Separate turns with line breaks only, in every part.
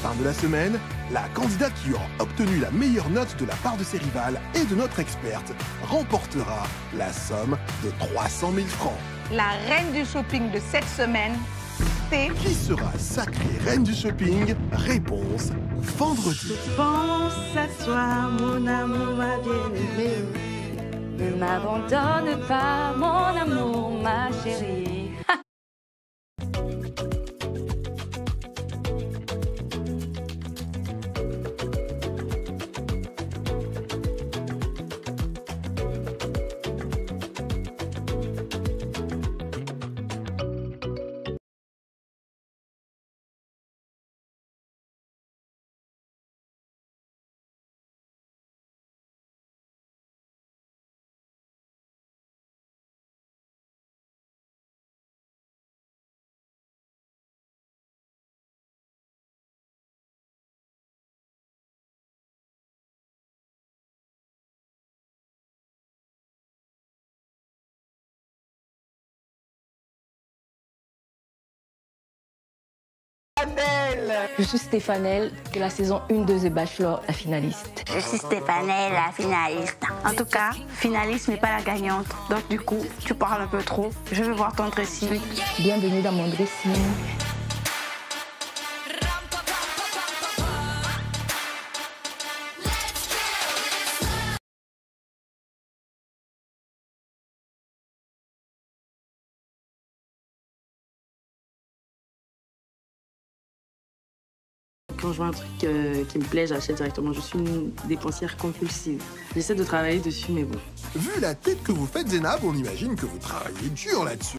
fin de la semaine, la candidate qui aura obtenu la meilleure note de la part de ses rivales et de notre experte remportera la somme de 300 000 francs.
La reine du shopping de cette semaine, c'est...
Qui sera sacrée reine du shopping? Réponse vendredi.
Je pense à toi, mon amour, ma bien-aimée.
Ne m'abandonne pas, mon amour, ma chérie.
Je suis Stéphanelle de la saison 1 de The Bachelor, la finaliste.
Je suis Stéphanelle, la finaliste. En tout cas, finaliste mais pas la gagnante. Donc du coup, tu parles un peu trop. Je veux voir ton dressing.
Bienvenue dans mon dressing.
Quand je vois un truc qui me plaît, j'achète directement. Je suis une dépensière compulsive. J'essaie de travailler dessus, mais bon.
Vu la tête que vous faites, Zénab, on imagine que vous travaillez dur là-dessus.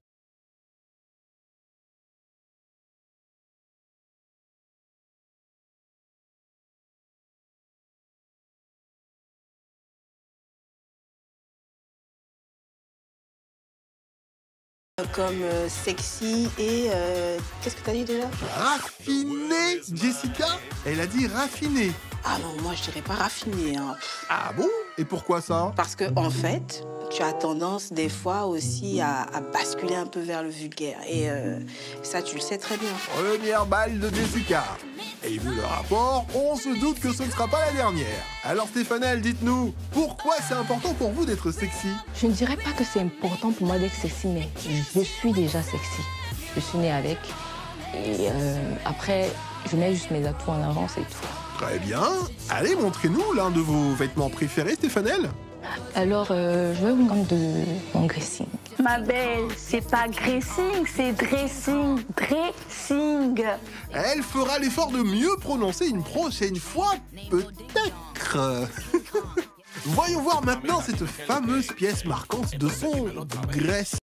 Comme sexy et qu'est-ce que t'as dit déjà?
Raffiné, Jessica? Elle a dit raffiné.
Ah non, moi je dirais pas raffiné, hein.
Ah bon? Et pourquoi ça?
Parce que en fait, tu as tendance des fois aussi à basculer un peu vers le vulgaire et ça tu le sais très bien.
Première balle de Jessica. Et vu le rapport, on se doute que ce ne sera pas la dernière. Alors Stéphanelle, dites-nous, pourquoi c'est important pour vous d'être sexy?
Je ne dirais pas que c'est important pour moi d'être sexy, mais je suis déjà sexy. Je suis née avec. Et après, je mets juste mes atouts en avant, c'est tout.
Très bien. Allez, montrez-nous l'un de vos vêtements préférés, Stéphanelle.
Alors, je vais vous parler de mon dressing.
Ma belle, c'est pas dressing, c'est dressing. Dressing.
Elle fera l'effort de mieux prononcer une prochaine fois, peut-être. Voyons voir maintenant cette fameuse pièce marquante de son dress.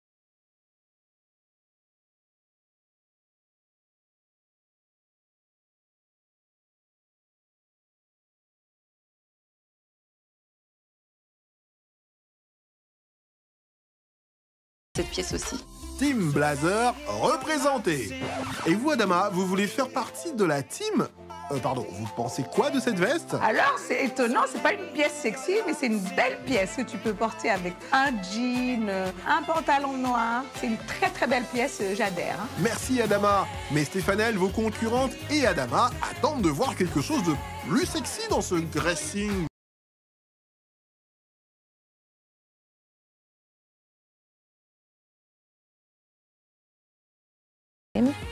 Cette pièce aussi.
Team Blazer représenté. Et vous, Adama, vous voulez faire partie de la team? Pardon, vous pensez quoi de cette veste?
Alors, c'est étonnant, c'est pas une pièce sexy, mais c'est une belle pièce que tu peux porter avec un jean, un pantalon noir. C'est une très très belle pièce, j'adhère. Hein.
Merci, Adama. Mais Stéphanelle, vos concurrentes et Adama attendent de voir quelque chose de plus sexy dans ce dressing.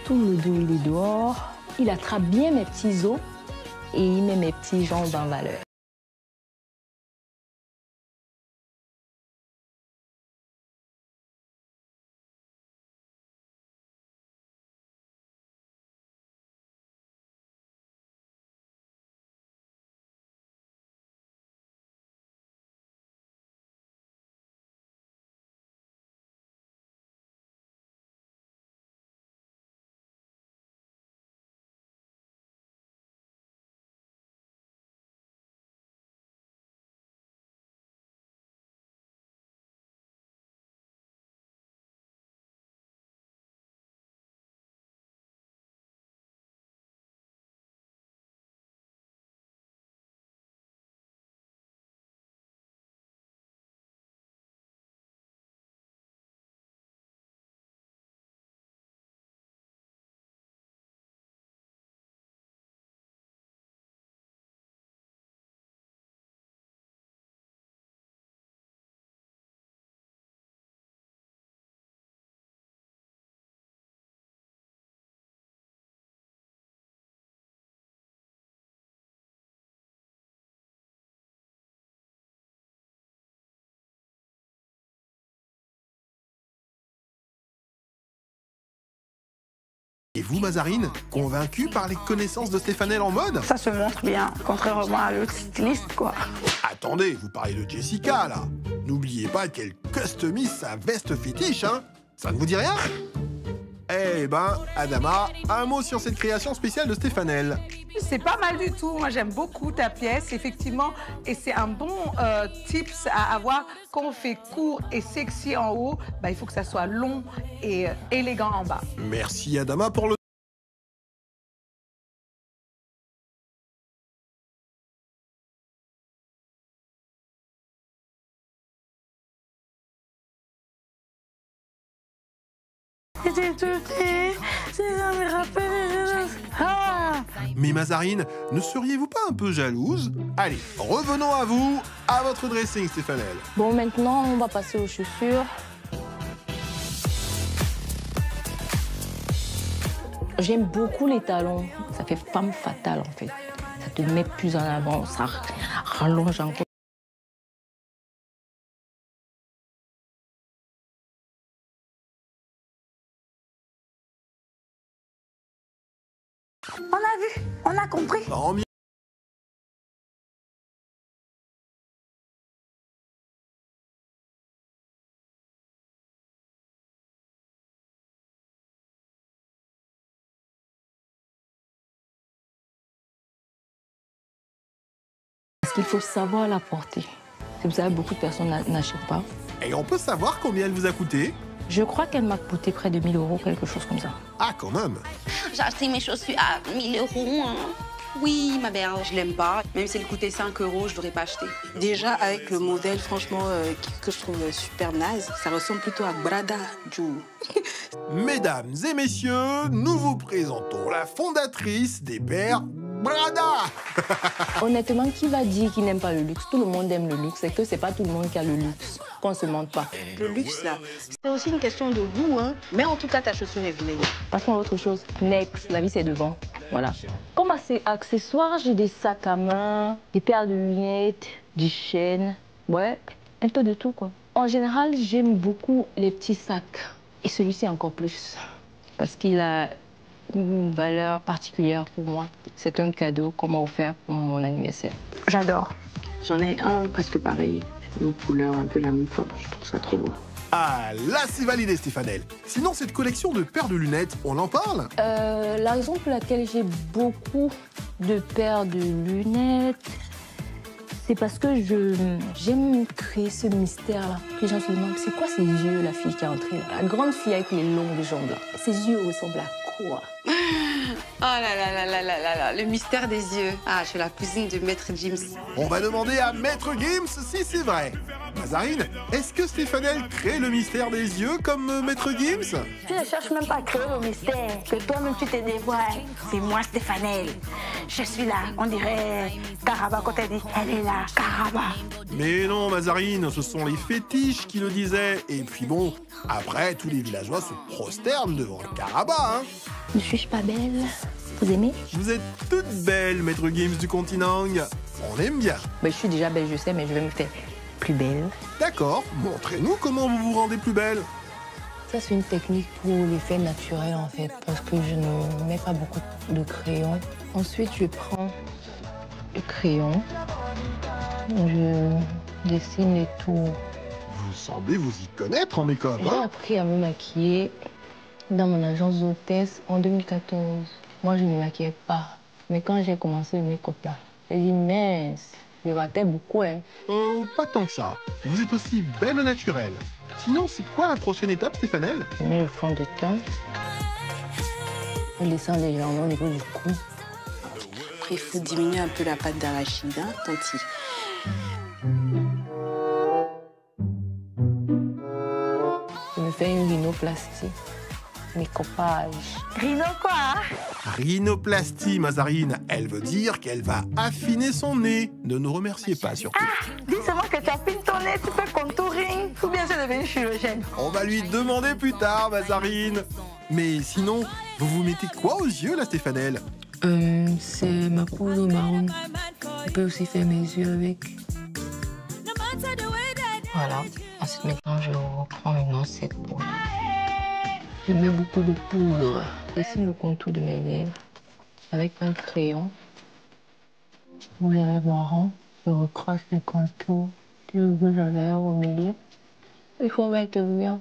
Tout le dos, il est dehors. Il attrape bien mes petits os et il met mes petits jambes en valeur.
vous, Mazarine, convaincue par les connaissances de Stéphanel en mode?
Ça se montre bien, contrairement à l'autre styliste, quoi.
Attendez, vous parlez de Jessica, là. N'oubliez pas qu'elle customise sa veste fétiche, hein. Ça ne vous dit rien? Eh ben, Adama, un mot sur cette création spéciale de Stéphanel.
C'est pas mal du tout. Moi, j'aime beaucoup ta pièce, effectivement. Et c'est un bon tips à avoir. Quand on fait court et sexy en haut, bah, il faut que ça soit long et élégant en bas.
Merci, Adama, pour le... Mais Mazarine, ne seriez-vous pas un peu jalouse? Allez, revenons à vous, à votre dressing, Stéphanel.
Bon, maintenant, on va passer aux chaussures. J'aime beaucoup les talons. Ça fait femme fatale, en fait. Ça te met plus en avant, ça rallonge encore.
On a vu, on a compris.
Tant mieux.
Parce qu'il faut savoir la porter. C'est pour ça que beaucoup de personnes n'achètent pas.
Et on peut savoir combien elle vous a coûté?
Je crois qu'elle m'a coûté près de 1000 €, quelque chose comme ça.
Ah, quand même.
J'ai acheté mes chaussures à 1000 €. Hein. Oui, ma belle, je l'aime pas. Même si elle coûtait 5 €, je l'aurais pas acheté.
Déjà, avec le modèle, franchement, que je trouve super naze, ça ressemble plutôt à Brada du...
Mesdames et messieurs, nous vous présentons la fondatrice des pères Brada.
Honnêtement, qui va dire qu'il n'aime pas le luxe? Tout le monde aime le luxe. C'est que c'est pas tout le monde qui a le luxe. Qu'on se mente pas.
Le luxe, là,
C'est aussi une question de goût, hein. Mais en tout cas, ta chaussure est vilaine.
Passons à autre chose. Next, la vie c'est devant. Voilà. Comme accessoires, j'ai des sacs à main, des paires de lunettes, des chaînes. Ouais, un peu de tout, quoi. En général, j'aime beaucoup les petits sacs. Et celui-ci encore plus. Parce qu'il a une valeur particulière pour moi. C'est un cadeau qu'on m'a offert pour mon anniversaire.
J'adore. J'en ai un presque pareil. Une couleur un peu la même forme. Je trouve ça trop beau.
Ah, là c'est validé, Stéphanel. Sinon, cette collection de paires de lunettes, on en parle?
La raison pour laquelle j'ai beaucoup de paires de lunettes, c'est parce que j'aime créer ce mystère-là. Les gens se demandent, c'est quoi ces yeux, la fille qui est entrée là? La grande fille avec les longues jambes là. Ses yeux ressemblent à quoi?
Oh là là là là là là là, le mystère des yeux. Ah, je suis la cousine de Maître Gims.
On va demander à Maître Gims si c'est vrai. Mazarine, est-ce que Stéphanel crée le mystère des yeux comme Maître Gims?
Tu ne cherches même pas à créer le mystère, que toi-même tu te dévoiles. C'est moi, Stéphanel. Je suis là, on dirait Caraba quand elle dit, elle est là, Caraba.
Mais non, Mazarine, ce sont les fétiches qui le disaient. Et puis bon, après, tous les villageois se prosternent devant le Caraba, hein.
Ne suis-je pas belle? Vous aimez?
Vous êtes toute belle, Maître Gims du continent. On aime bien.
Je suis déjà belle, je sais, mais je vais me faire plus belle.
D'accord, montrez-nous comment vous vous rendez plus belle.
Ça, c'est une technique pour l'effet naturel, en fait, parce que je ne mets pas beaucoup de crayon. Ensuite, je prends le crayon. Je dessine les tours.
Vous semblez vous y connaître en make-up,
J'ai
hein?
appris à me maquiller dans mon agence d'hôtesse en 2014. Moi, je ne me maquillais pas. Mais quand j'ai commencé le make-up là, j'ai dit, mince, je ratais beaucoup, hein.
Pas tant que ça. Vous êtes aussi belle au naturel. Sinon, c'est quoi la prochaine étape, Stéphanel?
Je mets le fond de teint. Je descends légèrement au niveau du cou.
Après, il faut diminuer un peu la pâte d'arachide, hein, Tanti.
Je me fais une rhinoplastie. Mes copages.
Rhino quoi, hein?
Rhinoplastie, Mazarine. Elle veut dire qu'elle va affiner son nez. Ne nous remerciez pas, surtout.
Dis seulement que tu affines ton nez, tu peux contouring. Ou bien c'est devenu chirurgienne.
On va lui demander plus tard, Mazarine. Mais sinon, vous vous mettez quoi aux yeux, là, Stéphanel?
C'est ma poudre marron. Je peux aussi faire mes yeux avec. Voilà. Ensuite, maintenant, je reprends une assiette poudre. Je mets beaucoup de poudre. dessine le contour de mes lèvres avec un crayon. Vous allez voir, je recrache le contour du rouge à lèvres au milieu. Il faut mettre bien.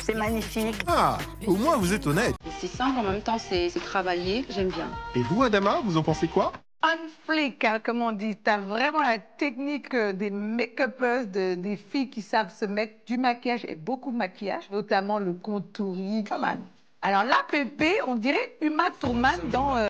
C'est magnifique.
Ah, au moins vous êtes honnête.
C'est simple, en même temps, c'est travaillé. J'aime bien.
Et vous, Adama, vous en pensez quoi?
Un flic, hein, comme on dit. T'as vraiment la technique des make-upers, des filles qui savent se mettre du maquillage et beaucoup de maquillage, notamment le contouring. Pas mal. Alors là, Pépé, on dirait Uma Thurman dans...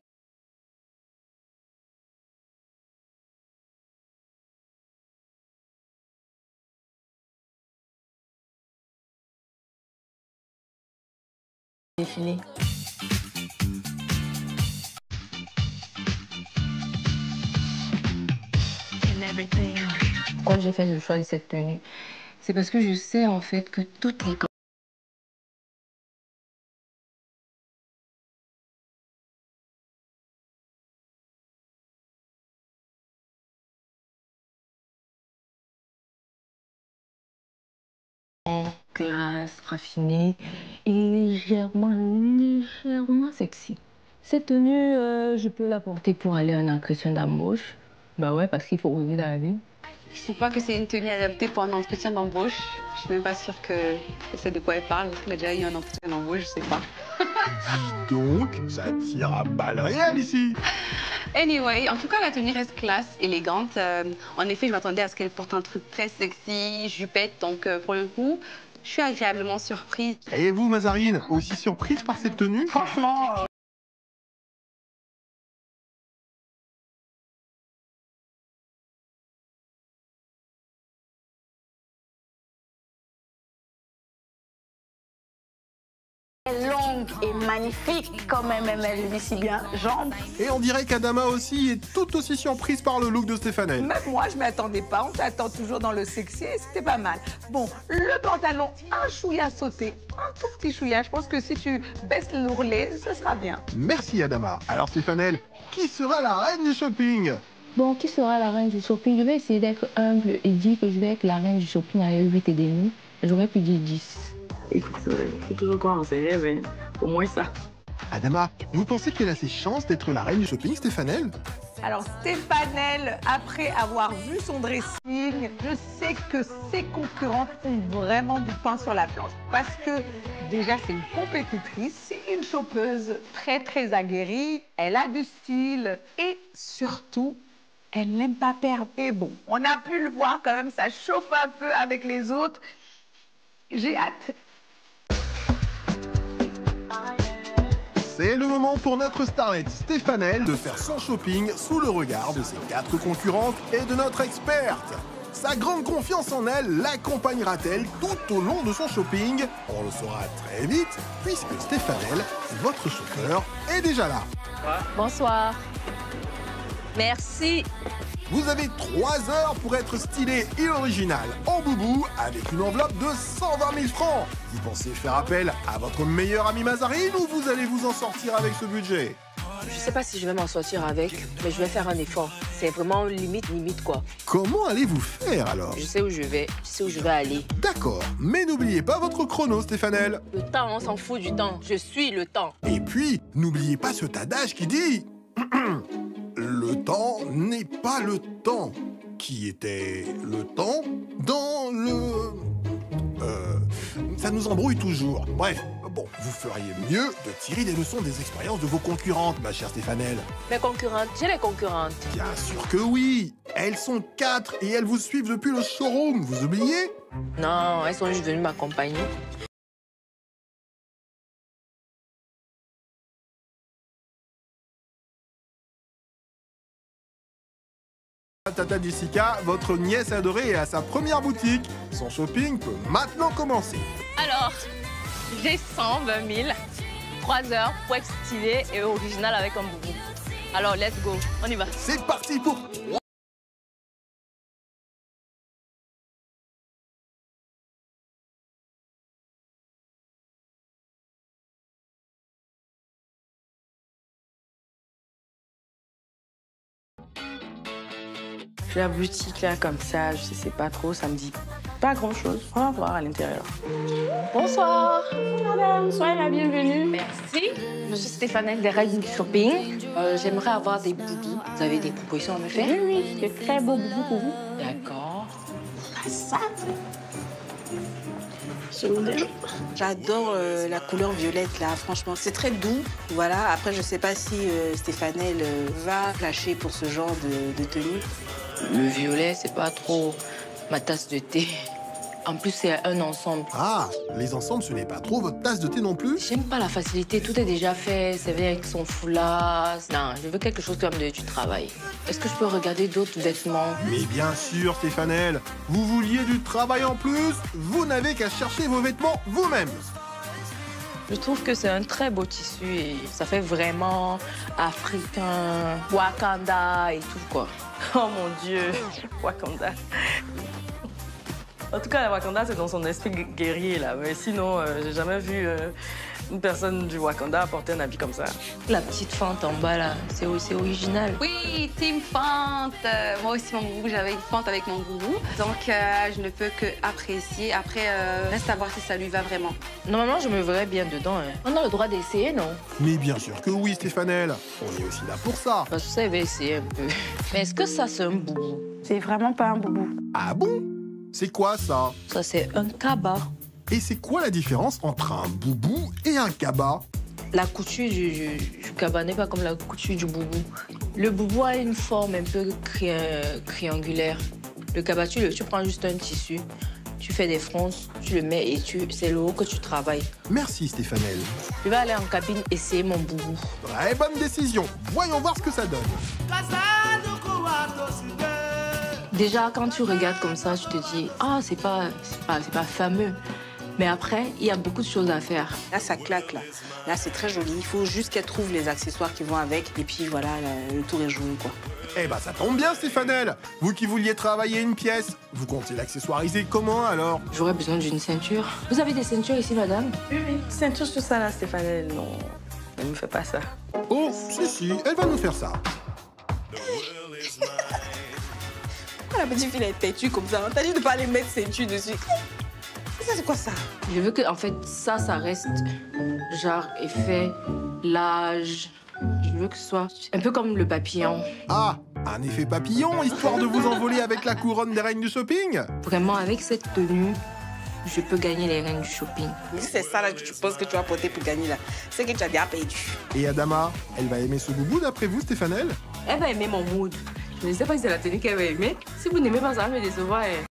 Défilé. Quand j'ai fait le choix de cette tenue, c'est parce que je sais en fait que toutes les classe, raffinée et légèrement sexy. Cette tenue, je peux la porter pour aller à un entretien d'embauche. Bah ouais, parce qu'il faut oser dans la vie.
Je ne trouve pas que c'est une tenue adaptée pour un entretien d'embauche. Je suis même pas sûre que c'est de quoi elle parle. Elle a déjà eu un entretien d'embauche, je sais pas.
Donc, ça tire à balles réelles ici.
Anyway, en tout cas, la tenue reste classe, élégante. En effet, je m'attendais à ce qu'elle porte un truc très sexy, jupette. Donc, pour le coup, je suis agréablement surprise.
Et vous, Mazarine, aussi surprise par cette tenue?
Franchement, longue et magnifique, quand même, elle dit si bien, jambes.
Et on dirait qu'Adama aussi est tout aussi surprise par le look de Stéphanel.
Même moi, je m'attendais pas. On t'attend toujours dans le sexy et c'était pas mal. Bon, le pantalon, un chouïa sauté, un tout petit chouïa. Je pense que si tu baisses l'ourlet, ce sera bien.
Merci, Adama. Alors, Stéphanel, qui sera la reine du shopping?
Bon, qui sera la reine du shopping? Je vais essayer d'être humble et dire que je vais être la reine du shopping avec 8,5. J'aurais pu dire 10.
Il faut toujours croire en ses rêves, hein. Au moins ça.
Adama, vous pensez qu'elle a ses chances d'être la reine du shopping, Stéphanel?
Alors, Stéphanel, après avoir vu son dressing, je sais que ses concurrentes ont vraiment du pain sur la planche. Parce que, déjà, c'est une compétitrice, c'est une chopeuse très aguerrie, elle a du style et surtout, elle n'aime pas perdre. Et bon, on a pu le voir quand même, ça chauffe un peu avec les autres. J'ai hâte.
C'est le moment pour notre starlet Stéphanel de faire son shopping sous le regard de ses 4 concurrentes et de notre experte. Sa grande confiance en elle l'accompagnera-t-elle tout au long de son shopping? On le saura très vite, puisque Stéphanel, votre chauffeur, est déjà là.
Bonsoir. Merci.
Vous avez 3 heures pour être stylé et original en boubou avec une enveloppe de 120 000 francs. Vous pensez faire appel à votre meilleur ami Mazarine ou vous allez vous en sortir avec ce budget?
Je sais pas si je vais m'en sortir avec, mais je vais faire un effort. C'est vraiment limite quoi.
Comment allez-vous faire alors?
Je sais où je vais aller.
D'accord, mais n'oubliez pas votre chrono, Stéphanel.
Le temps, on s'en fout du temps. Je suis le temps.
Et puis, n'oubliez pas ce adage qui dit... Le temps n'est pas le temps. Qui était le temps dans le... ça nous embrouille toujours. Bref, bon, vous feriez mieux de tirer des leçons des expériences de vos concurrentes, ma chère Stéphanel.
Mes concurrentes, j'ai les concurrentes.
Bien sûr que oui. Elles sont 4 et elles vous suivent depuis le showroom, vous oubliez?
Non, elles sont juste venues m'accompagner.
Tata Jessica, votre nièce adorée est à sa première boutique. Son shopping peut maintenant commencer.
Alors, j'ai 120 000, 3 heures pour être stylé et original avec un boubou. Alors, let's go, on y va.
C'est parti pour
Puis la boutique, là, comme ça, je sais pas trop, ça me dit pas grand-chose. On va voir à l'intérieur.
Bonsoir.
Bonjour, madame. Soyez la bienvenue.
Merci. Je suis Stéphane des Règles Shopping. J'aimerais avoir des boubous. Vous avez des propositions à me faire?
Oui, de très beaux boubous pour vous.
D'accord.
Ça. Ce modèle.
J'adore la couleur violette, là, franchement. C'est très doux, voilà. Après, je sais pas si Stéphanel va lâcher pour ce genre de tenue.
Le violet, c'est pas trop ma tasse de thé. En plus, c'est un ensemble.
Ah, les ensembles, ce n'est pas trop votre tasse de thé non plus?
J'aime pas la facilité, tout est déjà fait, c'est vrai avec son foulard. Non, je veux quelque chose comme du travail. Est-ce que je peux regarder d'autres vêtements?
Mais bien sûr, Stéphanel. Vous vouliez du travail en plus? Vous n'avez qu'à chercher vos vêtements vous-même.
Je trouve que c'est un très beau tissu et ça fait vraiment africain, Wakanda et tout, quoi. Oh mon Dieu, Wakanda. En tout cas, la Wakanda, c'est dans son esprit guerrier, là. Mais sinon, j'ai jamais vu une personne du Wakanda porter un habit comme ça.
La petite fente en bas, là, c'est original.
Oui, team fente. Moi aussi, mon boubou, j'avais une fente avec mon boubou. Donc, je ne peux que apprécier. Après, reste à voir si ça lui va vraiment.
Normalement, je me verrais bien dedans. Hein.
On a le droit d'essayer, non?
Mais bien sûr que oui, Stéphanel. On est aussi là pour ça.
Parce que ça, il va essayer un peu.
Mais est-ce que ça, c'est un boubou?
C'est vraiment pas un boubou.
Ah bon? C'est quoi ça?
Ça, c'est un kaba.
Et c'est quoi la différence entre un boubou et un kaba?
La couture du kaba n'est pas comme la couture du boubou. Le boubou a une forme un peu triangulaire. Le kaba, tu prends juste un tissu, tu fais des fronces, tu le mets et c'est le haut que tu travailles.
Merci, Stéphanel.
Je vais aller en cabine essayer mon boubou.
Très bonne décision. Voyons voir ce que ça donne.
Déjà, quand tu regardes comme ça, tu te dis « Ah, c'est pas fameux ». Mais après, il y a beaucoup de choses à faire.
Là, ça claque, là. Là, c'est très joli. Il faut juste qu'elle trouve les accessoires qui vont avec. Et puis, voilà, le tour est joué, quoi.
Eh ben, ça tombe bien, Stéphanel. Vous qui vouliez travailler une pièce, vous comptez l'accessoiriser comment, alors?
J'aurais besoin d'une ceinture. Vous avez des ceintures ici, madame?
Oui. Ceinture tout ça, là, Stéphanel. Non, ne me fais pas ça.
Oh, si, elle va nous faire ça.
La petite fille, elle est têtue comme ça. T'as dit de pas aller mettre ceinture dessus. Ça, c'est quoi ça?
Je veux que, en fait, ça reste genre effet, l'âge. Je veux que ce soit un peu comme le papillon.
Ah, un effet papillon, histoire de vous envoler avec la couronne des reines du shopping?
Vraiment, avec cette tenue, je peux gagner les reines du shopping.
Si c'est ça là que tu penses que tu vas porter pour gagner là, c'est que tu as déjà perdu.
Et Adama, elle va aimer ce boubou d'après vous, Stéphanel?
Elle va aimer mon mood. Je ne sais pas si c'est la tenue qu'elle va aimer. Si vous n'aimez pas ça, va me décevoir. Hein.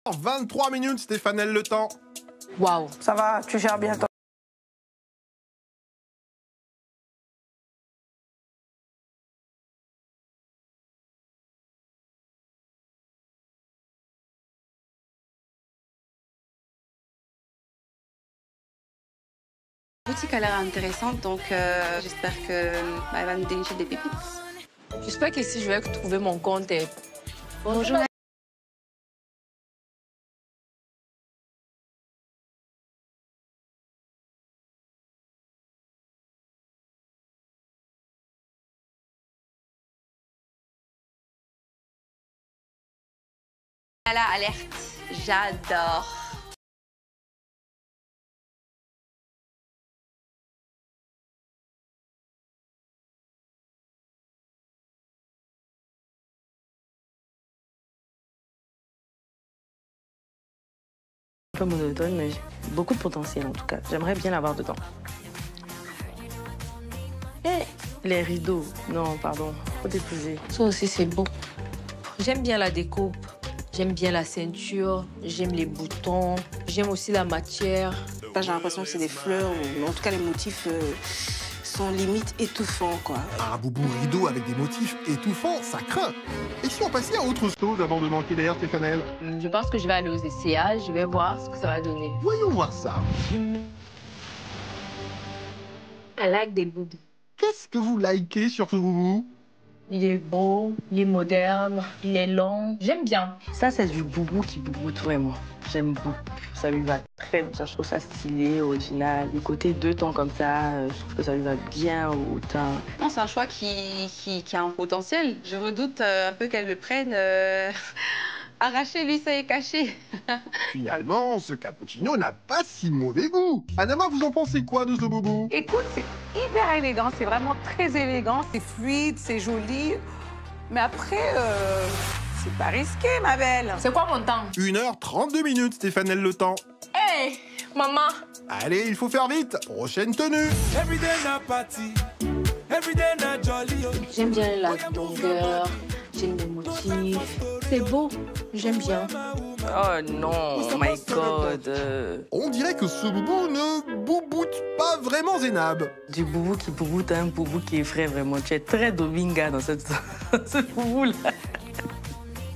« 23 minutes, Stéphanel, le temps.
Waouh.
Ça va, tu gères bien ton...
La boutique a l'air intéressante, donc j'espère qu'elle va nous dénicher des pépites.
J'espère qu'ici, je vais trouver mon compte.
Bonjour. Voilà, alerte. J'adore.
Un peu monotone, mais j'ai beaucoup de potentiel en tout cas. J'aimerais bien l'avoir dedans. Et les rideaux. Non, pardon, faut déposer.
Ça aussi, c'est beau. J'aime bien la découpe. J'aime bien la ceinture. J'aime les boutons. J'aime aussi la matière.
J'ai l'impression que c'est des fleurs, ou en tout cas les motifs sont limite étouffants, quoi.
Un boubou rideau avec des motifs étouffants, ça craint. Et si on passait à autre chose avant de manquer d'air, Stéphanel?
Je pense que je vais aller aux essayages. Je vais voir ce que ça va donner.
Voyons voir ça.
I like des boubous.
Qu'est-ce que vous likez sur ce boubou?
Il est beau, il est moderne, il est long. J'aime bien.
Ça, c'est du boubou qui bouboute vraiment. J'aime beaucoup. Ça lui va très bien. Je trouve ça stylé, original. Le côté 2 tons comme ça, je trouve que ça lui va bien au teint.
Non, c'est un choix qui a un potentiel. Je redoute un peu qu'elle le prenne. Arraché, lui, ça est caché.
Finalement, ce cappuccino n'a pas si mauvais goût. Adama, vous en pensez quoi de ce boubou?
Écoute, c'est hyper élégant, c'est vraiment très élégant, c'est fluide, c'est joli. Mais après, c'est pas risqué, ma belle.
C'est quoi mon temps?
1h32 minutes, Stéphane Le Temps.
Hey, maman.
Allez, il faut faire vite. Prochaine tenue.
J'aime bien la longueur, j'aime les motifs. C'est beau, j'aime bien. Oh non, oh my God.
On dirait que ce boubou ne bouboute pas vraiment Zénab.
Du boubou qui bouboute à un boubou qui effraie vraiment. Tu es très Dominga dans ce boubou-là.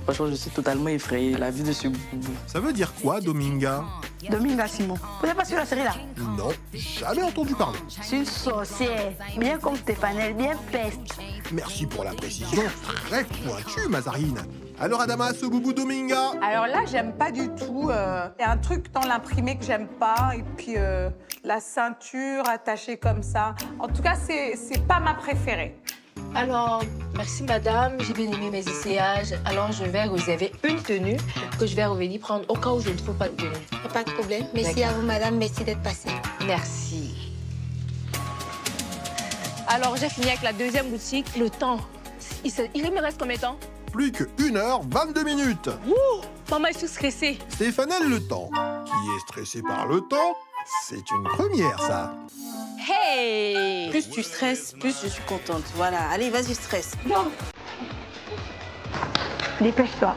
Franchement, je suis totalement effrayée, la vue de ce boubou.
Ça veut dire quoi, Dominga?
Dominga Simon. Vous n'avez pas su la série là?
Non, jamais entendu parler.
C'est une sorcière, bien comme Stéphanelle, bien peste.
Merci pour la précision, très pointue, Mazarine. Alors Adama, ce boubou Dominga?
Alors là, j'aime pas du tout. Il y a un truc dans l'imprimé que j'aime pas. Et puis la ceinture attachée comme ça. En tout cas, c'est pas ma préférée.
Alors, merci madame, j'ai bien aimé mes essayages. Alors, je vais réserver une tenue que je vais revenir prendre au cas où je ne trouve pas de tenue.
Pas de problème. Merci à vous, madame. Merci d'être passée.
Merci. Alors, j'ai fini avec la deuxième boutique. Le temps, il me reste combien de temps?
Plus que 1h22 minutes.
Ouh, maman, je suis stressée.
Stéphane Le Temps, qui est stressé par le temps, c'est une première, ça.
Hey!
Plus tu stresses, plus je suis contente. Voilà, allez, vas-y, stresse.
Non. Dépêche-toi.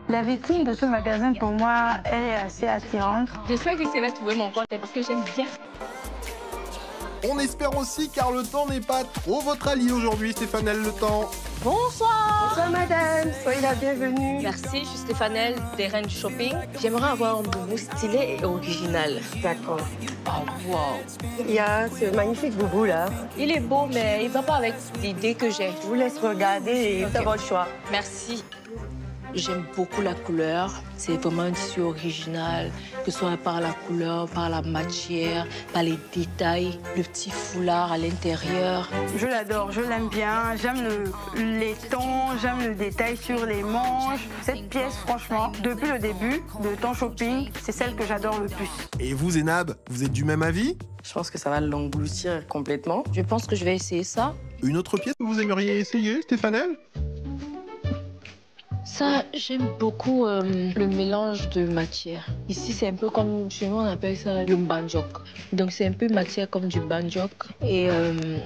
La vitrine de ce magasin, pour moi, elle est assez attirante.
J'espère que ça va trouver mon compte parce que j'aime bien.
On espère aussi, car le temps n'est pas trop votre allié aujourd'hui, Stéphane Le Temps.
Bonsoir!
Bonsoir, madame. Soyez la bienvenue.
Merci, je suis Stéphanelle, des Reines du Shopping. J'aimerais avoir un boubou stylé et original.
D'accord.
Oh, wow!
Il y a ce magnifique boubou là.
Il est beau, mais il va pas avec l'idée que j'ai.
Je vous laisse regarder et c'est votre choix.
Merci. J'aime beaucoup la couleur. C'est vraiment un tissu original, que ce soit par la couleur, par la matière, par les détails, le petit foulard à l'intérieur.
Je l'adore, je l'aime bien. J'aime les tons, j'aime le détail sur les manches. Cette pièce, franchement, depuis le début de ton shopping, c'est celle que j'adore le plus.
Et vous, Zénab, vous êtes du même avis?
Je pense que ça va l'engloutir complètement.
Je pense que je vais essayer ça.
Une autre pièce que vous aimeriez essayer, Stéphanelle?
Ça, j'aime beaucoup le mélange de matière. Ici, c'est un peu comme, chez moi, on appelle ça le banjok. Donc, c'est un peu matière comme du banjok et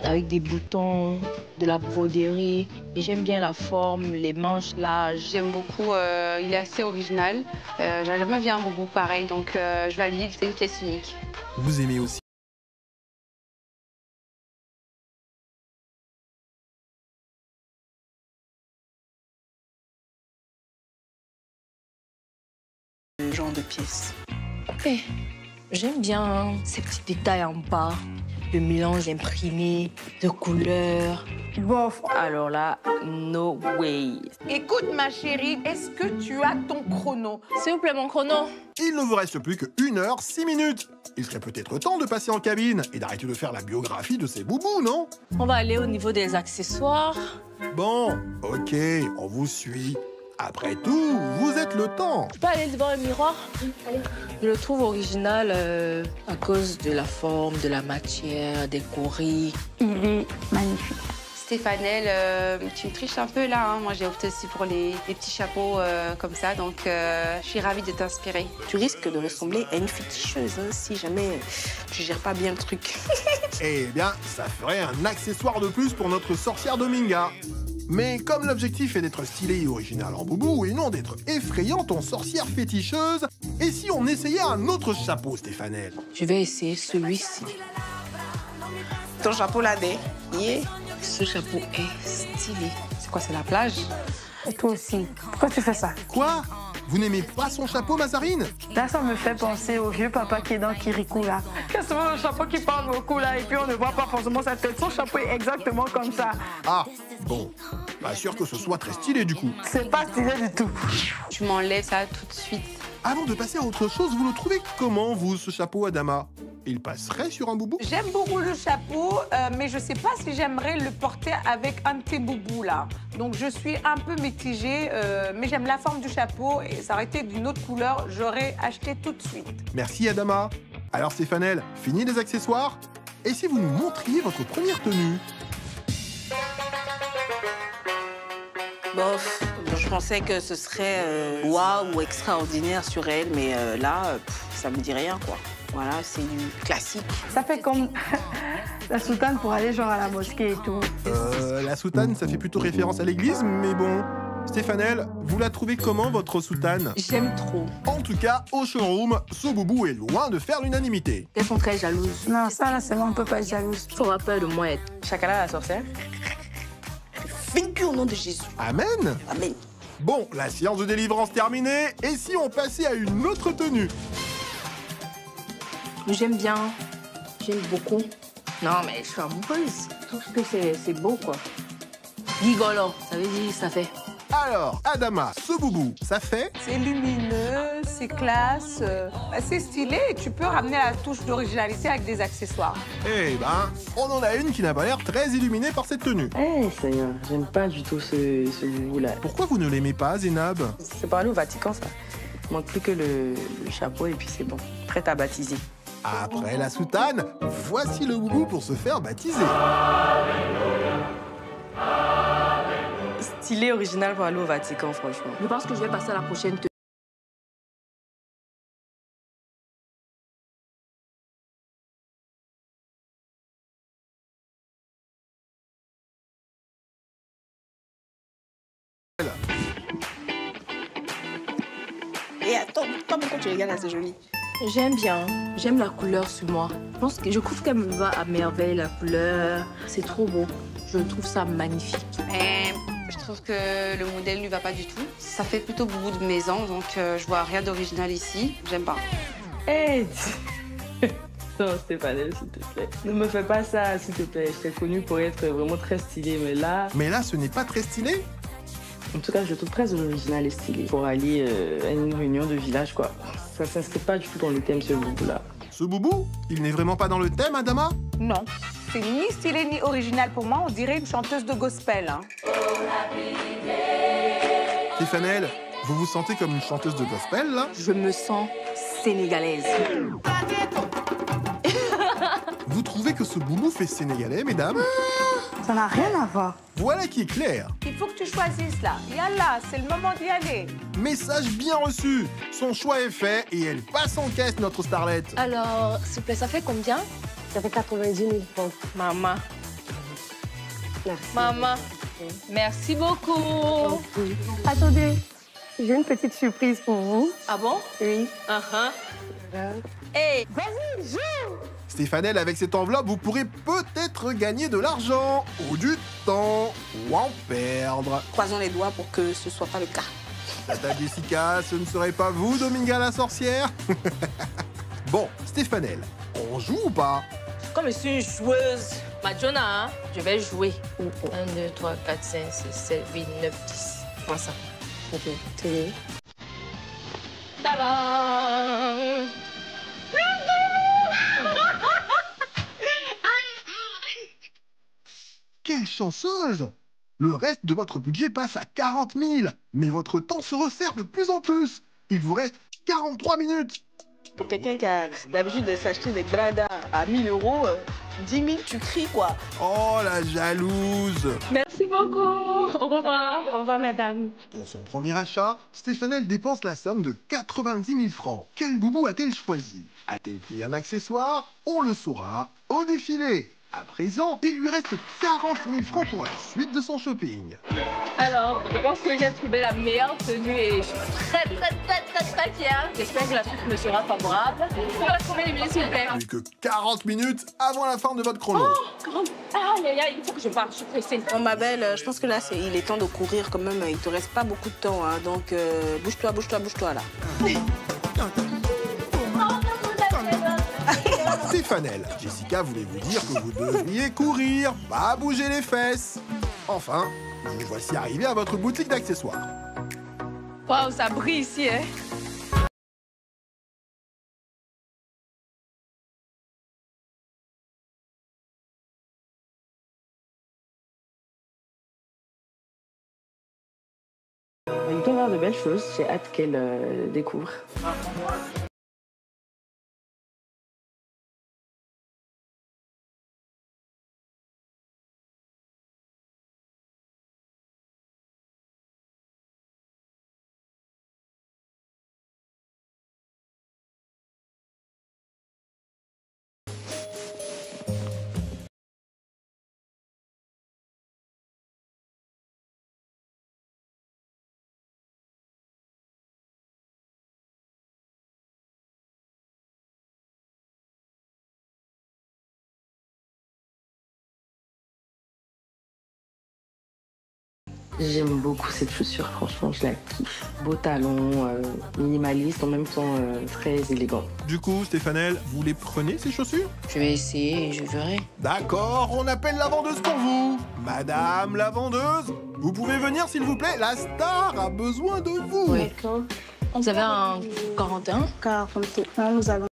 avec des boutons, de la broderie. Et j'aime bien la forme, les manches larges.
J'aime beaucoup, il est assez original. J'ai jamais vu un boubou pareil, donc je valide, c'est une pièce unique.
Vous aimez aussi
Genre de pièce.
Eh, j'aime bien ces petits détails en bas, le mélange imprimé de couleurs.
Bof.
Alors là, no way.
Écoute, ma chérie, est-ce que tu as ton chrono?
S'il vous plaît, mon chrono.
Il ne vous reste plus que 1h06 minutes. Il serait peut-être temps de passer en cabine et d'arrêter de faire la biographie de ces boubous, non?
On va aller au niveau des accessoires.
Bon, ok, on vous suit. Après tout, vous êtes le temps.
Je peux aller devant un miroir? Allez. Je le trouve original à cause de la forme, de la matière, des coris.
Il est magnifique.
Stéphanelle, tu triches un peu là. Moi, j'ai opté aussi pour les petits chapeaux comme ça, donc je suis ravie de t'inspirer.
Tu risques de ressembler à une féticheuse hein, si jamais tu gères pas bien le truc.
Eh bien, ça ferait un accessoire de plus pour notre sorcière Dominga. Mais comme l'objectif est d'être stylé et original en boubou et non d'être effrayante en sorcière féticheuse, et si on essayait un autre chapeau, Stéphanelle?
Je vais essayer celui-ci.
Ton chapeau là, des. Yeah.
Ce chapeau est stylé.
C'est quoi, c'est la plage?
Et toi aussi. Pourquoi tu fais ça?
Quoi? Vous n'aimez pas son chapeau, Mazarine?
Là, ça me fait penser au vieux papa qui est dans Kirikou, là.
C'est souvent le chapeau qui parle beaucoup, là, et puis on ne voit pas forcément sa tête. Son chapeau est exactement comme ça.
Ah, bon. Pas sûr que ce soit très stylé, du coup.
C'est pas stylé du tout.
Tu m'enlèves ça tout de suite.
Avant de passer à autre chose, vous le trouvez comment, vous, ce chapeau, Adama? Il passerait sur un boubou?
J'aime beaucoup le chapeau, mais je sais pas si j'aimerais le porter avec un de tes boubous, là. Donc je suis un peu mitigée, mais j'aime la forme du chapeau, et ça aurait été d'une autre couleur, j'aurais acheté tout de suite.
Merci, Adama. Alors, Stéphanel, fini les accessoires? Et si vous nous montriez votre première tenue?
Bof, je pensais que ce serait waouh ou extraordinaire sur elle, mais là, ça me dit rien, quoi. Voilà, c'est du classique.
Ça fait comme la soutane pour aller genre à la mosquée et tout.
La soutane, ça fait plutôt référence à l'église, mais bon. Stéphanel, vous la trouvez comment, votre soutane?
J'aime trop.
En tout cas, au showroom, ce boubou est loin de faire l'unanimité.
Elles sont très jalouses.
Non, ça là, c'est moi, on peut pas être jalouse.
Tu auras peur de moi être Chakala la sorcière?
Vaincu au nom de Jésus.
Amen.
Amen.
Bon, la séance de délivrance terminée, et si on passait à une autre tenue?
J'aime bien. J'aime beaucoup. Non, mais je suis amoureuse. Je trouve que c'est beau, quoi. Gigolo, ça veut dire ça fait.
Alors, Adama, ce boubou, ça fait?
C'est lumineux, c'est classe, c'est stylé, et tu peux ramener la touche d'originalité avec des accessoires.
Eh ben, on en a une qui n'a pas l'air très illuminée par cette tenue.
Eh, Seigneur, j'aime pas du tout ce boubou-là.
Pourquoi vous ne l'aimez pas, Zénab?
C'est pour aller au Vatican, ça. Il manque plus que le chapeau et puis c'est bon. Prête à baptiser.
Après la soutane, voici le boubou pour se faire baptiser.
Stylé, original pour aller au Vatican, franchement.
Je pense que je vais passer à la prochaine tenue.
Et attends, pourquoi tu regardes là, c'est joli.
J'aime bien. J'aime la couleur sur moi. Je trouve qu'elle me va à merveille, la couleur. C'est trop beau. Je trouve ça magnifique.
Mais je trouve que le modèle ne lui va pas du tout. Ça fait plutôt boubou de maison, donc je vois rien d'original ici. J'aime pas.
Hey. Non, Stéphanel, s'il te plaît. Ne me fais pas ça, s'il te plaît. Je t'ai connue pour être vraiment très stylée, mais là...
Mais là, ce n'est pas très stylé?
En tout cas, je trouve très original et stylé. Pour aller à une réunion de village, quoi. Ça s'inscrit pas du tout dans le thème, ce boubou-là.
Ce boubou, il n'est vraiment pas dans le thème, Adama?
Non, c'est ni stylé ni original pour moi, on dirait une chanteuse de gospel. Hein.
Stéphanel, vous vous sentez comme une chanteuse de gospel, là?
Je me sens sénégalaise.
Vous trouvez que ce boubou fait sénégalais, mesdames?
Ça n'a rien à voir.
Voilà qui est clair.
Il faut que tu choisisses là. Yallah, c'est le moment d'y aller.
Message bien reçu. Son choix est fait et elle passe en caisse, notre starlette.
Alors, s'il vous plaît, ça fait combien?
Ça fait 90 000 francs.
Maman.
Merci.
Maman. Merci beaucoup.
Attendez, j'ai une petite surprise pour vous.
Ah bon?
Oui.
Hey.
Vas-y, joue!
Stéphanel, avec cette enveloppe, vous pourrez peut-être gagner de l'argent ou du temps ou en perdre.
Croisons les doigts pour que ce soit pas le cas.
Tata Jessica, ce ne serait pas vous, Dominga la sorcière? Bon, Stéphanel, on joue ou pas?
Comme je suis une joueuse, Madjona, hein, je vais jouer. 1, 2, 3, 4, 5, 6, 7, 8, 9, 10. Prends ça.
Ok, tenez.
Tadam!
Quelle chanceuse! Le reste de votre budget passe à 40 000, mais votre temps se resserre de plus en plus. Il vous reste 43 minutes.
Pour quelqu'un qui a l'habitude de s'acheter des bradas à 1 000 €, 10 000, tu cries, quoi.
Oh, la jalouse!
Merci beaucoup. Au revoir.
Au revoir, madame.
Pour son premier achat, Stéphanel dépense la somme de 90 000 francs. Quel boubou a-t-elle choisi? A-t-elle pris un accessoire? On le saura au défilé. À présent, il lui reste 40 000 francs pour la suite de son shopping.
Alors, je pense que j'ai trouvé la meilleure tenue et je suis très fière. J'espère que la suite me sera favorable. Vous reste combien de minutes, s'il vous plaît?
Plus que 40 minutes avant la fin de votre chrono.
Il faut que je parte, je suis pressée.
Bon, ma belle, je pense que là, il est temps de courir quand même. Il te reste pas beaucoup de temps, hein, donc bouge-toi là.
Stéfanel, Jessica voulait vous dire que vous devriez courir, pas bouger les fesses. Enfin, vous voici arrivé à votre boutique d'accessoires.
Waouh, ça brille ici, hein.
Il peut y avoir de belles choses. J'ai hâte qu'elle découvre. J'aime beaucoup cette chaussure, franchement, je la kiffe. Beau talon, minimaliste, en même temps très élégant.
Du coup, Stéfanel, vous les prenez ces chaussures?
Je vais essayer et je verrai.
D'accord, on appelle la vendeuse pour vous. Madame la vendeuse, vous pouvez venir s'il vous plaît, la star a besoin de vous.
Oui. Vous avez un 41?
41, nous allons.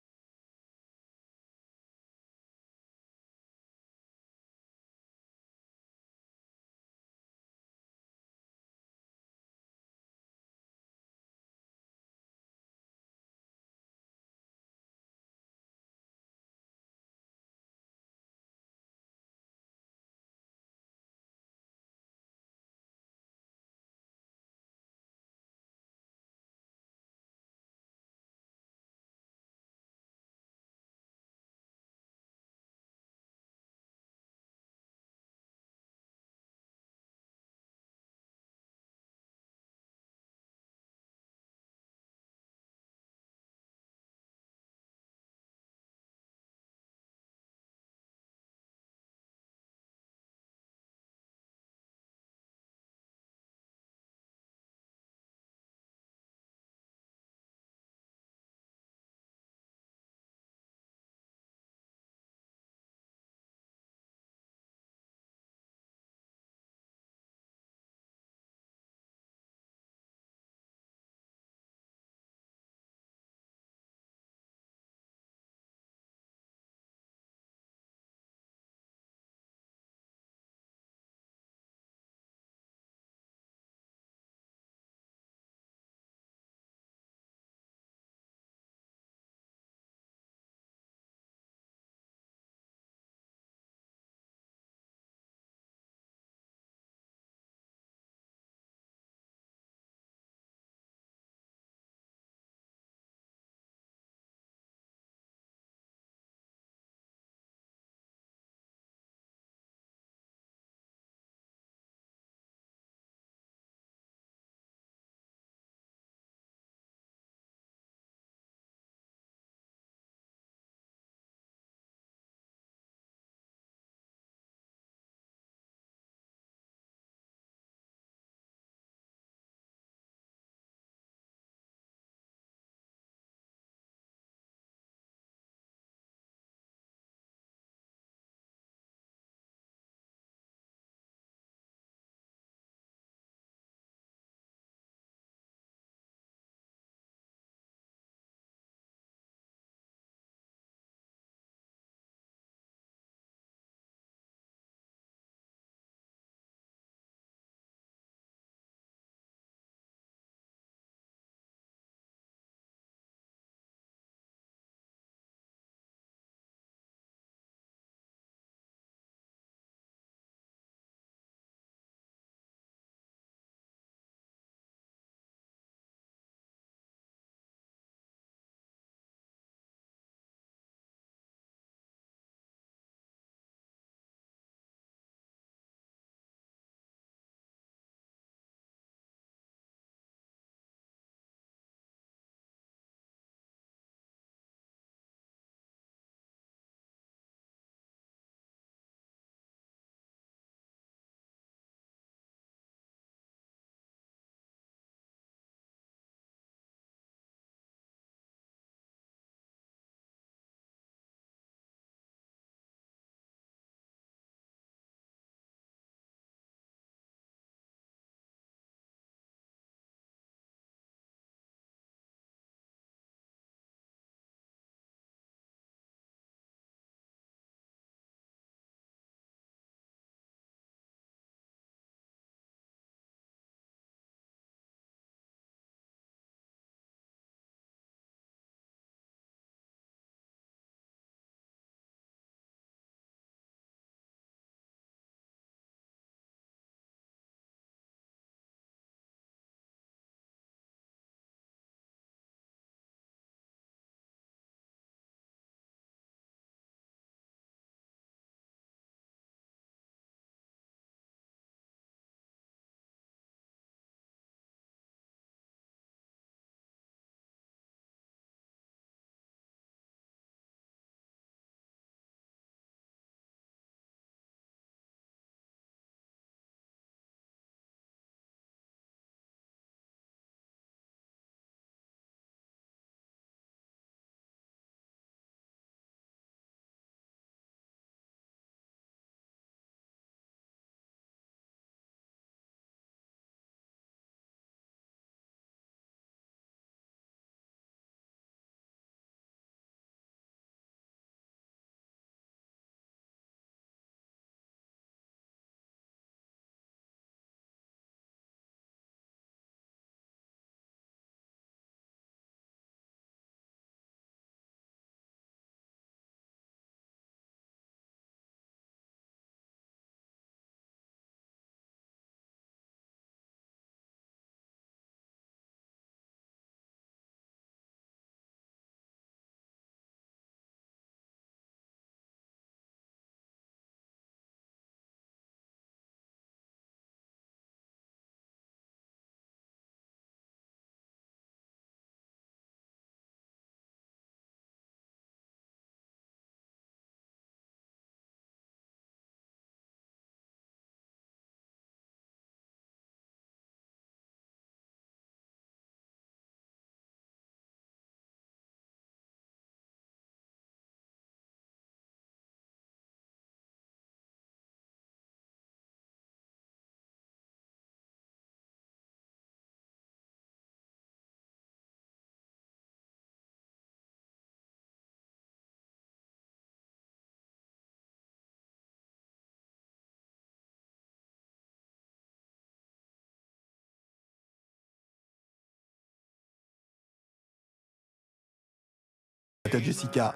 Ta Jessica.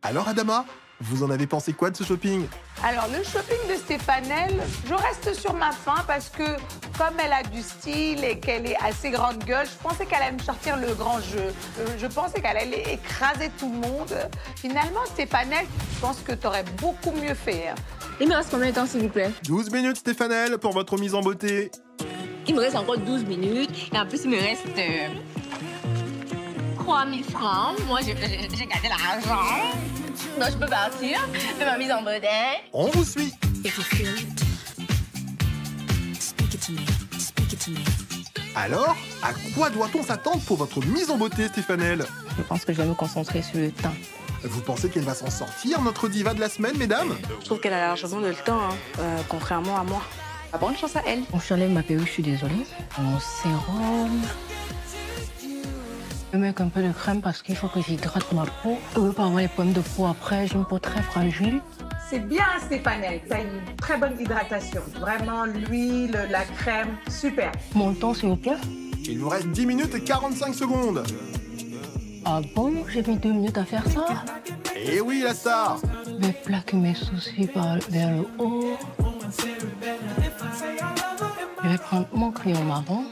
Alors Adama, vous en avez pensé quoi de ce shopping?
Alors, le shopping de Stéphanel, je reste sur ma faim parce que comme elle a du style et qu'elle est assez grande gueule, je pensais qu'elle allait me sortir le grand jeu. Je pensais qu'elle allait écraser tout le monde. Finalement, Stéphanel, je pense que tu aurais beaucoup mieux fait. Hein.
Il me reste combien de temps, s'il vous plaît?
12 minutes Stéphanel pour votre mise en beauté.
Il me reste encore 12 minutes. Et en plus, il me reste 3 000 francs. Moi, j'ai gardé l'argent. Donc, je peux partir. Fais ma mise en beauté.
On vous suit. Alors, à quoi doit-on s'attendre pour votre mise en beauté, Stéphanel?
Je pense que je vais me concentrer sur le teint.
Vous pensez qu'elle va s'en sortir, notre diva de la semaine, mesdames?
Je trouve qu'elle a largement le temps, contrairement à moi.
Bonne chance à elle.
Bon, je enlève ma perruque, je suis désolée. Mon sérum. Je vais mettre un peu de crème parce qu'il faut que j'hydrate ma peau. Je veux pas avoir les problèmes de peau après, j'ai une peau très fragile.
C'est bien, Stéphanel. Tu as une très bonne hydratation. Vraiment, l'huile, la crème, super.
Mon temps, s'il vous plaît.
Il vous reste 10 minutes et 45 secondes.
Ah bon? J'ai mis 2 minutes à faire ça?
Eh oui, la star.
Je vais plaquer mes sourcils vers le haut. Je vais prendre mon crayon marron.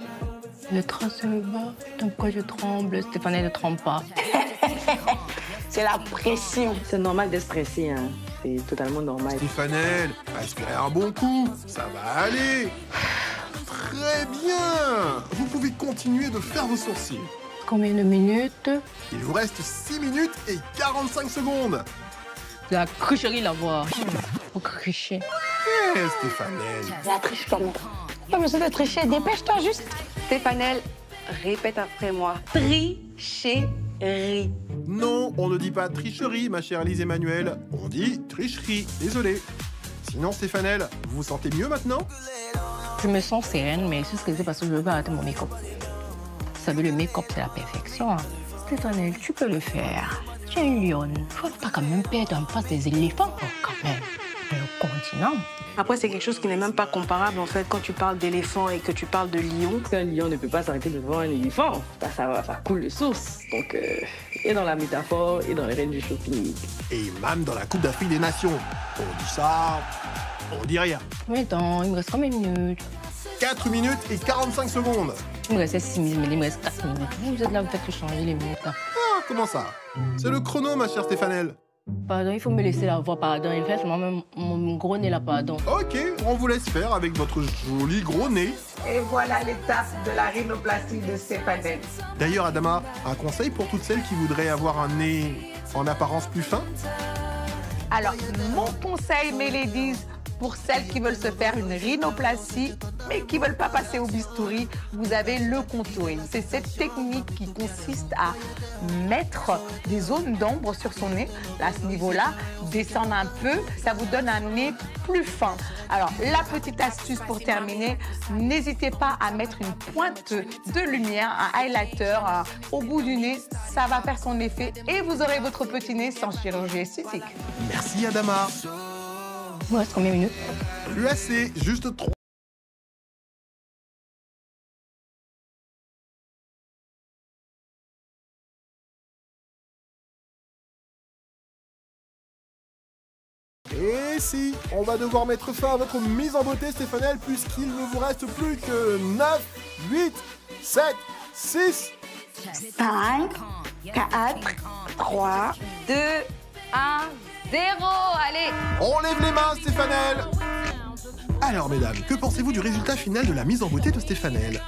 Le tracer le bas. Putain, pourquoi je tremble? Stéphanel ne tremble pas.
C'est la pression.
C'est normal d'être stressé, hein. C'est totalement normal.
Stéphanel, aspirez un bon coup. Ça va aller. Très bien. Vous pouvez continuer de faire vos sourcils.
Combien de minutes?
Il vous reste 6 minutes et 45 secondes.
La tricherie là-bas. Faut tricher.
Eh, Stéphanel.
La triche comme pas besoin de tricher, dépêche-toi juste.
Stéphanel, répète après moi. Tricherie.
Non, on ne dit pas tricherie, ma chère Lise Emmanuel. On dit tricherie. Désolé. Sinon, Stéphanel, vous vous sentez mieux maintenant?
Je me sens sereine, mais c'est ce que c'est parce que je veux pas arrêter mon make-up. Vous savez, le make-up, c'est la perfection. Hein. Stéphanel, tu peux le faire. Tu es une lionne. Faut pas quand même perdre en face des éléphants, quand même. Le continent.
Après, c'est quelque chose qui n'est même pas comparable, en fait, quand tu parles d'éléphant et que tu parles de lion.
Un lion ne peut pas s'arrêter devant un éléphant. Ça coule de source. Donc, et dans la métaphore, et dans les règles du shopping.
Et même dans la Coupe d'Afrique des Nations. On dit ça, on dit rien.
Mais attends, il me reste combien de minutes?
4 minutes et 45 secondes.
Il me restait 6 minutes, mais il me reste 4 minutes. Vous êtes là, vous faites que changer les minutes, là.
Ah, comment ça? C'est le chrono, ma chère Stéphanel.
Pardon, il faut me laisser la voix, pardon. Il fait moi-même mon gros nez là, pardon.
Ok, on vous laisse faire avec votre joli gros nez.
Et voilà l'étape de la rhinoplastie de Stéphanel.
D'ailleurs, Adama, un conseil pour toutes celles qui voudraient avoir un nez en apparence plus fin?
Alors, mon conseil, mes ladies, pour celles qui veulent se faire une rhinoplastie, mais qui ne veulent pas passer au bistouri, vous avez le contouring. C'est cette technique qui consiste à mettre des zones d'ombre sur son nez, à ce niveau-là, descendre un peu, ça vous donne un nez plus fin. Alors, la petite astuce pour terminer, n'hésitez pas à mettre une pointe de lumière, un highlighter au bout du nez, ça va faire son effet et vous aurez votre petit nez sans chirurgie esthétique.
Merci, Adama.
Il me reste combien de minutes?
Plus assez, juste 3. Et si, on va devoir mettre fin à votre mise en beauté, Stéphanel, puisqu'il ne vous reste plus que 9, 8, 7, 6,
5, 4, 3,
2, 1, 0. Allez.
On lève les mains, Stéphanel. Alors, mesdames, que pensez-vous du résultat final de la mise en beauté de Stéphanel?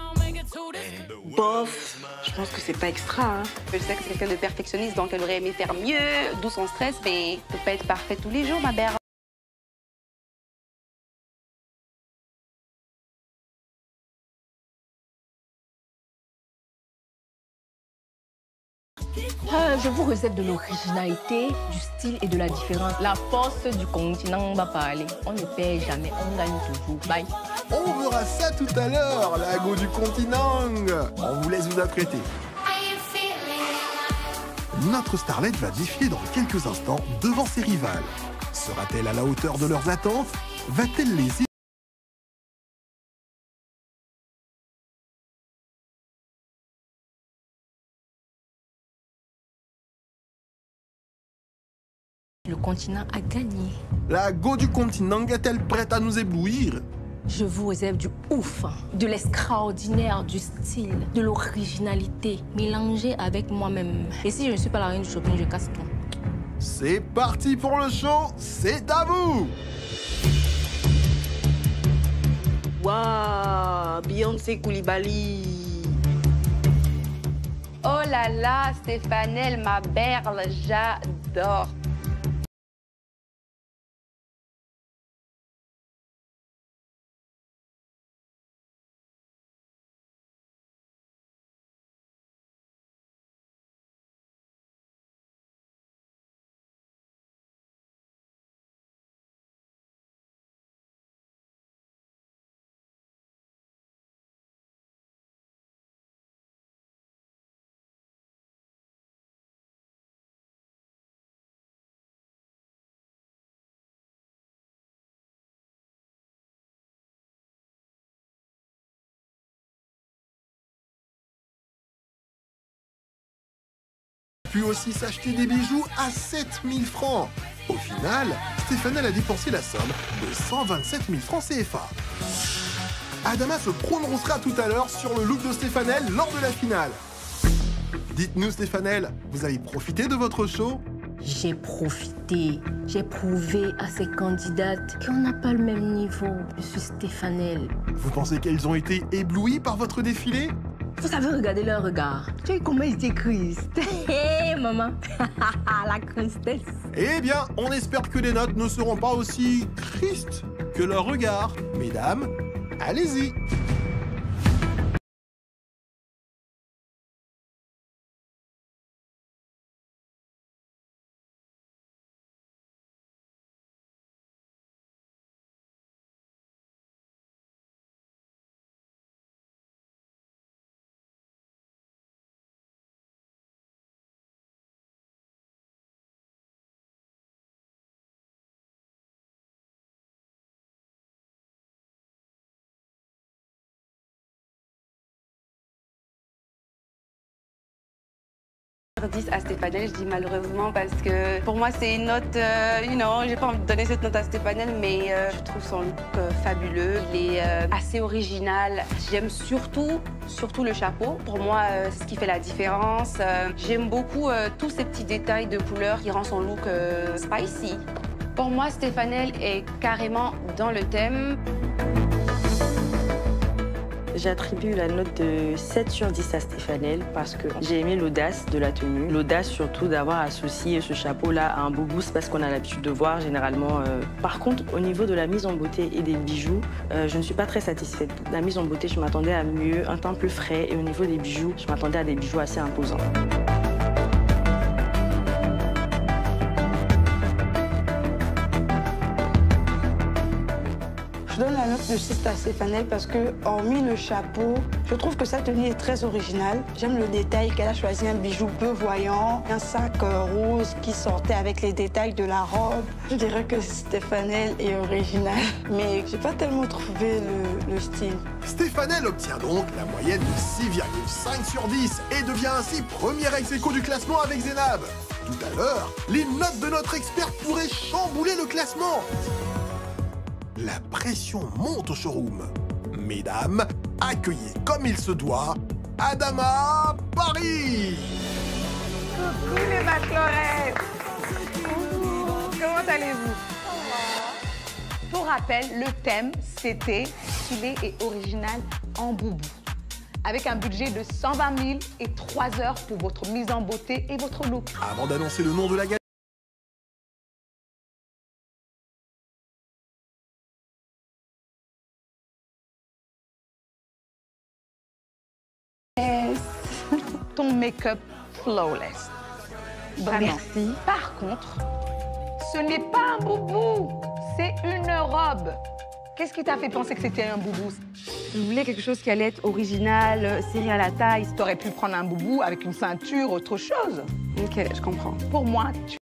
Bof, je pense que c'est pas extra. Hein.
Je sais que c'est quelqu'un de perfectionniste, donc elle aurait aimé faire mieux, d'où son stress, mais ne peut pas être parfait tous les jours, ma belle.
Je vous réserve de l'originalité, du style et de la différence. La force du continent va parler. On ne perd jamais, on gagne toujours. Bye.
On verra ça tout à l'heure, la go du continent. On vous laisse vous apprêter. Notre starlette va défiler dans quelques instants devant ses rivales. Sera-t-elle à la hauteur de leurs attentes? Va-t-elle les
continent a gagné.
La go du continent est-elle prête à nous éblouir?
Je vous réserve du ouf, de l'extraordinaire, du style, de l'originalité, mélangé avec moi-même. Et si je ne suis pas la reine du shopping, je casse tout.
C'est parti pour le show, c'est à vous!
Waouh, Beyoncé Koulibaly.
Oh là là, Stéphanel, ma berle, j'adore.
Pu aussi s'acheter des bijoux à 7000 francs. Au final, Stéphanel a dépensé la somme de 127 000 francs CFA. Adama se prononcera tout à l'heure sur le look de Stéphanel lors de la finale. Dites-nous Stéphanel, vous avez profité de votre show?
J'ai profité, j'ai prouvé à ces candidates qu'on n'a pas le même niveau. Je suis Stéphanel.
Vous pensez qu'elles ont été éblouies par votre défilé?
Vous avez regardé leur regard. Tu sais comment ils étaient tristes. Hé, maman. La tristesse.
Eh bien, on espère que les notes ne seront pas aussi tristes que leur regard. Mesdames, allez-y.
Sur 10 à Stéphanel, je dis malheureusement parce que pour moi c'est une note, j'ai pas envie de donner cette note à Stéphanel, mais je trouve son look fabuleux. Il est assez original. J'aime surtout le chapeau. Pour moi, c'est ce qui fait la différence. J'aime beaucoup tous ces petits détails de couleur qui rend son look spicy. Pour moi, Stéphanel est carrément dans le thème.
J'attribue la note de 7 sur 10 à Stéphanel parce que j'ai aimé l'audace de la tenue. L'audace surtout d'avoir associé ce chapeau-là à un boubou, c'est parce qu'on a l'habitude de voir généralement. Par contre, au niveau de la mise en beauté et des bijoux, je ne suis pas très satisfaite. La mise en beauté, je m'attendais à mieux, un teint plus frais. Et au niveau des bijoux, je m'attendais à des bijoux assez imposants.
Je donne la note de 6 à Stéphanel parce que, hormis le chapeau, je trouve que sa tenue est très originale. J'aime le détail qu'elle a choisi un bijou peu voyant, un sac rose qui sortait avec les détails de la robe. Je dirais que Stéphanel est original, mais j'ai pas tellement trouvé le style.
Stéphanel obtient donc la moyenne de 6,5 sur 10 et devient ainsi premier ex-aequo du classement avec Zénab. Tout à l'heure, les notes de notre expert pourraient chambouler le classement. La pression monte au showroom. Mesdames, accueillez comme il se doit Adama Paris.
Coucou les bachelorettes. Comment allez-vous? Pour rappel, le thème, c'était stylé et original en boubou. Avec un budget de 120 000 et 3 heures pour votre mise en beauté et votre look.
Avant d'annoncer le nom de la gagnante,
Ton make-up flawless.
Vraiment.
Merci. Par contre, ce n'est pas un boubou, c'est une robe. Qu'est-ce qui t'a fait penser que c'était un boubou?
Je voulais quelque chose qui allait être original, serré à la taille.
T'aurais pu prendre un boubou avec une ceinture, autre chose.
Ok, je comprends.
Pour moi, tu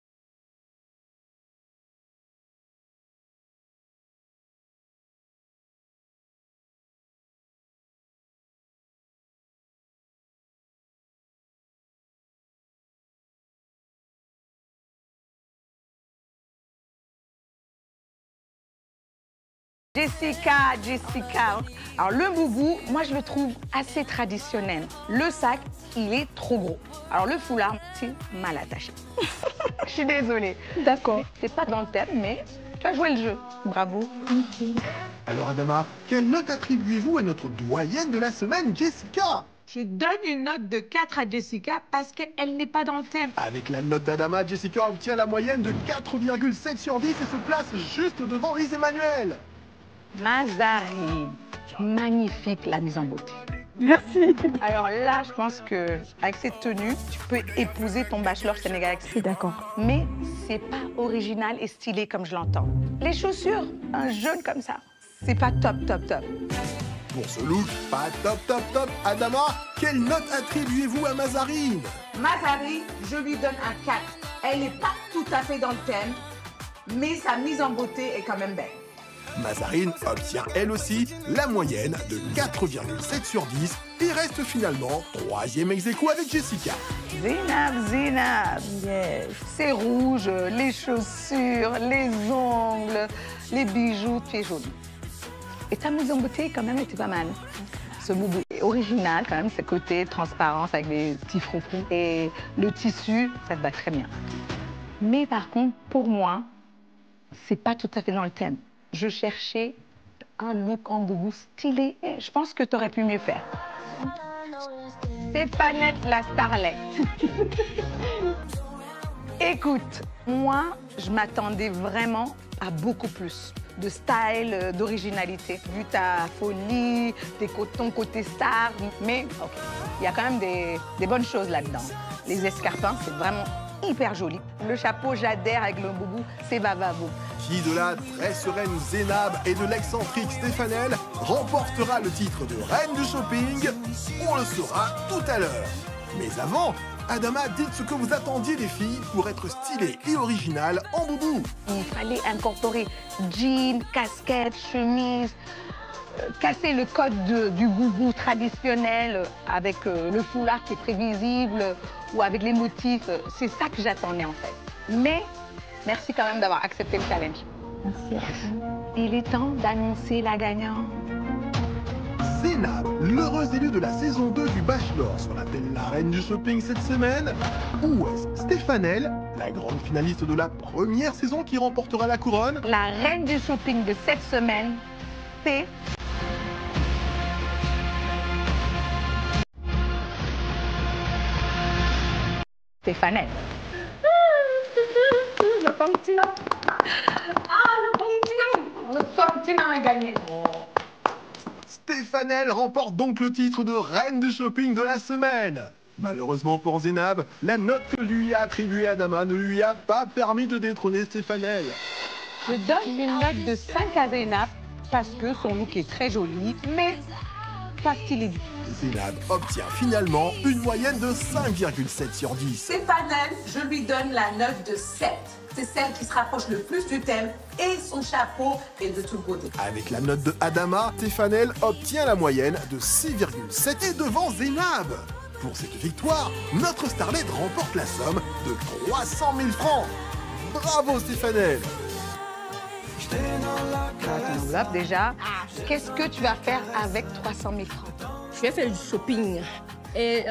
Jessica. Alors le boubou, moi je le trouve assez traditionnel. Le sac, il est trop gros. Alors le foulard, c'est mal attaché. Je suis désolée.
D'accord.
C'est pas dans le thème, mais tu as joué le jeu. Bravo.
Alors Adama, quelle note attribuez-vous à notre doyenne de la semaine, Jessica?
Je donne une note de 4 à Jessica parce qu'elle n'est pas dans le thème.
Avec la note d'Adama, Jessica obtient la moyenne de 4,7 sur 10 et se place juste devant Lise Emmanuel.
Mazarine, magnifique la mise en beauté.
Merci.
Alors là, je pense que avec cette tenue, tu peux épouser ton bachelor sénégalais.
Je suis d'accord.
Mais c'est pas original et stylé comme je l'entends. Les chaussures, un jaune comme ça, c'est pas top.
Pour ce look, pas top. Adama, quelle note attribuez-vous à Mazarine?
Mazarine, je lui donne un 4. Elle n'est pas tout à fait dans le thème, mais sa mise en beauté est quand même belle.
Mazarine obtient elle aussi la moyenne de 4,7 sur 10 et reste finalement 3e ex-aequo avec Jessica.
Zénab, yes. C'est rouge, les chaussures, les ongles, les bijoux, tu es jolie. Et ta mise en beauté quand même était pas mal. Ce boubou est original quand même, ce côté transparence avec les petits froufrous. Et le tissu, ça te va très bien. Mais par contre, pour moi, c'est pas tout à fait dans le thème. Je cherchais un look en boubou stylé et je pense que tu aurais pu mieux faire. Stéphanette la starlette. Écoute, moi, je m'attendais vraiment à beaucoup plus de style, d'originalité. Vu ta folie, ton côté star, mais ok, il y a quand même des bonnes choses là-dedans. Les escarpins, c'est vraiment hyper joli. Le chapeau, j'adhère avec le boubou, c'est bababou.
Qui de la très sereine Zénab et de l'excentrique Stéphanelle remportera le titre de reine du shopping? On le saura tout à l'heure. Mais avant, Adama, dites ce que vous attendiez des filles pour être stylées et originales en boubou.
Il fallait incorporer jeans, casquettes, chemises, casser le code du boubou traditionnel avec le foulard qui est prévisible ou avec les motifs. C'est ça que j'attendais en fait. Mais merci quand même d'avoir accepté le challenge.
Merci.
Il est temps d'annoncer la gagnante.
Zénab, l'heureuse élue de la saison 2 du Bachelor, sera-t-elle la reine du shopping cette semaine? Ou est-ce Stéphanelle, la grande finaliste de la première saison qui remportera la couronne?
La reine du shopping de cette semaine, c'est... Stéphanelle. Le continent. Le continent a gagné.
Stéphanelle remporte donc le titre de reine du shopping de la semaine. Malheureusement pour Zénab, la note que lui a attribuée Adama ne lui a pas permis de détrôner Stéphanelle.
Je donne une note de 5 à Zénab parce que son look est très joli, mais pas stylé.
Zénab obtient finalement une moyenne de 5,7 sur 10.
Stéphanelle, je lui donne la note de 7. C'est celle qui se rapproche le plus du thème et son chapeau est de toute beauté.
Avec la note de Adama, Stéphanelle obtient la moyenne de 6,7 et devant Zénab. Pour cette victoire, notre starlette remporte la somme de 300 000 francs. Bravo Stéphanelle.
Ton enveloppe déjà. Qu'est-ce que tu vas faire avec 300 000 francs?
Je vais faire du shopping. Et